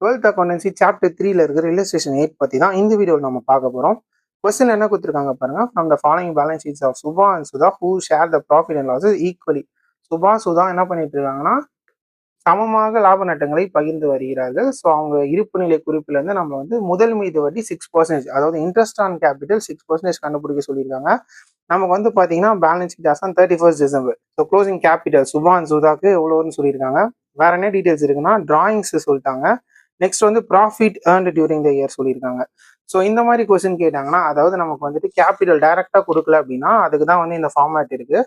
12th accountancy chapter 3ல இருக்கிற illustration 8 பத்தி தான் இந்த வீடியோவில் நம்ம பார்க்க போறோம். கொஸ்டின் என்ன கொடுத்துருக்காங்க பாருங்க. From the following balance sheets of Subha and Sudha who share the profit and losses equally. Subha Sudha என்ன பண்ணிட்டு இருக்காங்கன்னா சமமாக லாப நட்டங்களை பகிர்ந்து வருகிறார்கள். ஸோ அவங்க இருப்பு நிலை குறிப்பில இருந்து நம்ம வந்து முதல் மீது வட்டி 6%, அதாவது இன்ட்ரெஸ்ட் ஆன் கேபிட்டல் 6% கண்டுபிடிக்க சொல்லியிருக்காங்க. நமக்கு வந்து பாத்தீங்கன்னா balance sheet as on 31st December. So closing capital Subha and சுதாக்கு எவ்வளோன்னு சொல்லியிருக்காங்க. வேற என்ன டீடைல்ஸ் இருக்குன்னா டிராயிங்ஸ் சொல்லிட்டாங்க. நெக்ஸ்ட் வந்து profit earned during the year சொல்லியிருக்காங்க. ஸோ இந்த மாதிரி கொஸ்டின் கேட்டாங்கன்னா, அதாவது நமக்கு வந்துட்டு கேபிட்டல் டைரக்டா கொடுக்கல அப்படின்னா அதுக்கு தான் வந்து இந்த ஃபார்மேட் இருக்கு.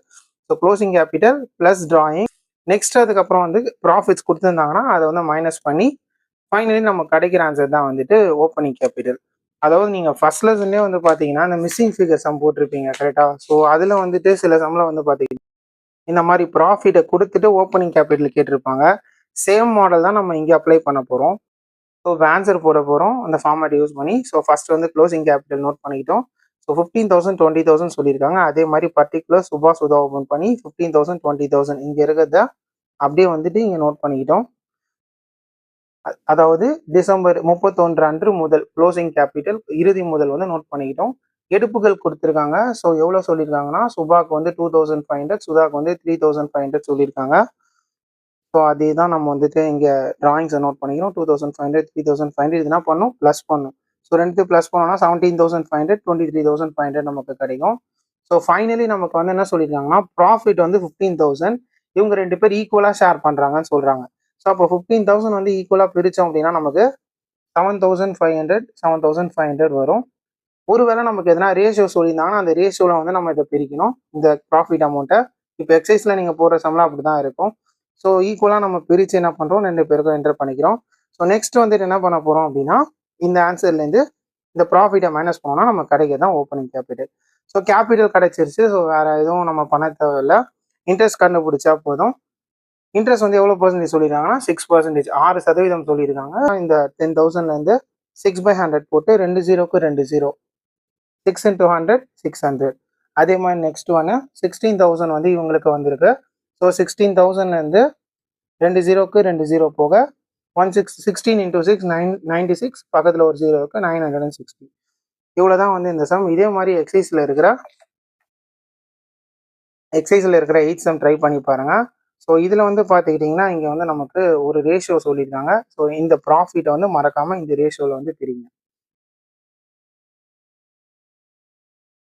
So closing capital plus drawing, next அதுக்கப்புறம் வந்து ப்ராஃபிட்ஸ் கொடுத்துருந்தாங்கன்னா அதை வந்து மைனஸ் பண்ணி ஃபைனலி நம்ம கிடைக்கிற ஆன்சர் தான் வந்துட்டு ஓப்பனிங் கேபிட்டல். அதாவது நீங்க ஃபர்ஸ்ட் லெசன்லேயே வந்து பாத்தீங்கன்னா இந்த மிஸ்ஸிங் ஃபிகர் சம் போட்டிருப்பீங்க கரெக்டா. ஸோ அதுல வந்துட்டு சில சம்ல வந்து பாத்தீங்கன்னா இந்த மாதிரி ப்ராஃபிட்டை கொடுத்துட்டு ஓப்பனிங் கேபிட்டல் கேட்டிருப்பாங்க. சேம் மாடல் தான் நம்ம இங்கே அப்ளை பண்ண போறோம். ஸோ ஆன்சர் போட போகிறோம் அந்த ஃபார்மேட் யூஸ் பண்ணி. ஸோ ஃபர்ஸ்ட் வந்து க்ளோசிங் கேபிட்டல் நோட் பண்ணிக்கிட்டோம். ஸோ 15,000 20,000 சொல்லியிருக்காங்க. அதே மாதிரி பர்டிகுலர் சுபா சுதா ஓப்பன் பண்ணி 15,000 20,000 இங்கே இருக்கிறத அப்படியே வந்துட்டு இங்கே நோட் பண்ணிக்கிட்டோம். அதாவது டிசம்பர் 31 அன்று முதல் க்ளோசிங் கேபிட்டல் இறுதி முதல் வந்து நோட் பண்ணிக்கிட்டோம். எடுப்புகள் கொடுத்துருக்காங்க. ஸோ எவ்வளோ சொல்லியிருக்காங்கன்னா சுபாக்கு வந்து 2,500, சுதாக்கு வந்து 3,500 சொல்லியிருக்காங்க. ஸோ அதே தான் நம்ம வந்துட்டு இங்கே டிராயிங்ஸை நோட் பண்ணிக்கிறோம். 2,500 3,500 இது என்ன பண்ணும் ப்ளஸ் பண்ணும். ஸோ ரெண்டு ப்ளஸ் பண்ணோம்னா 17,500 23,500 நமக்கு கிடைக்கும். ஸோ ஃபைனலி நமக்கு வந்து என்ன சொல்லியிருக்காங்கன்னா ப்ராஃபிட் வந்து 15,000 இவங்க ரெண்டு பேர் ஈக்குவலாக ஷேர் பண்ணுறாங்கன்னு சொல்கிறாங்க. ஸோ அப்போ 15,000 வந்து ஈக்குவலாக பிரித்தோம் அப்படின்னா நமக்கு 7,500 வரும். ஒருவேளை நமக்கு எதனா ரேஷியோ சொல்லியிருந்தாங்கன்னா அந்த ரேஷியோவில் வந்து நம்ம இதை பிரிக்கணும் இந்த ப்ராஃபிட் அமௌண்ட்டை. இப்போ எக்ஸைஸில் நீங்கள் போடுற சம்லாம் அப்படி தான் இருக்கும். ஸோ ஈக்குவலாக நம்ம பிரித்து என்ன பண்ணுறோம் ரெண்டு பேருக்கும் என்டர் பண்ணிக்கிறோம். ஸோ நெக்ஸ்ட் வந்துட்டு என்ன பண்ண போகிறோம் அப்படின்னா இந்த ஆன்சர்லேருந்து இந்த ப்ராஃபிட்டை மைனஸ் பண்ணோம்னா நம்ம கிடைக்க தான் ஓப்பனிங் கேபிட்டல். ஸோ கேபிட்டல் கிடைச்சிருச்சு. ஸோ வேறு எதுவும் நம்ம பண்ண தேவையில்லை. இன்ட்ரெஸ்ட் கண்டுபிடிச்சா போதும். இன்ட்ரெஸ்ட் வந்து எவ்வளோ பர்சன்டேஜ் சொல்லியிருக்காங்கன்னா 6%, 6% சொல்லியிருக்காங்க. இந்த 10,000லேருந்து 6/100 போட்டு 2 0க்கு 2 0, 6 × 100 600. அதே மாதிரி நெக்ஸ்ட் ஒன்று 16,000 வந்து இவங்களுக்கு வந்திருக்கு. ஸோ 16,000லேருந்து 2 0க்கு 2 0 போக 16 × 6 96, பக்கத்தில் ஒரு 0 இருக்கு 960. இவ்வளோ தான் வந்து இந்த சம். இதே மாதிரி எக்ஸைஸில் இருக்கிற 8 சம் ட்ரை பண்ணி பாருங்க. ஸோ இதில் வந்து பார்த்துக்கிட்டிங்கன்னா இங்கே வந்து நமக்கு ஒரு ரேஷியோ சொல்லியிருக்காங்க. ஸோ இந்த ப்ராஃபிட்டை வந்து மறக்காமல் இந்த ரேஷியோவில் வந்து தெரியுங்க.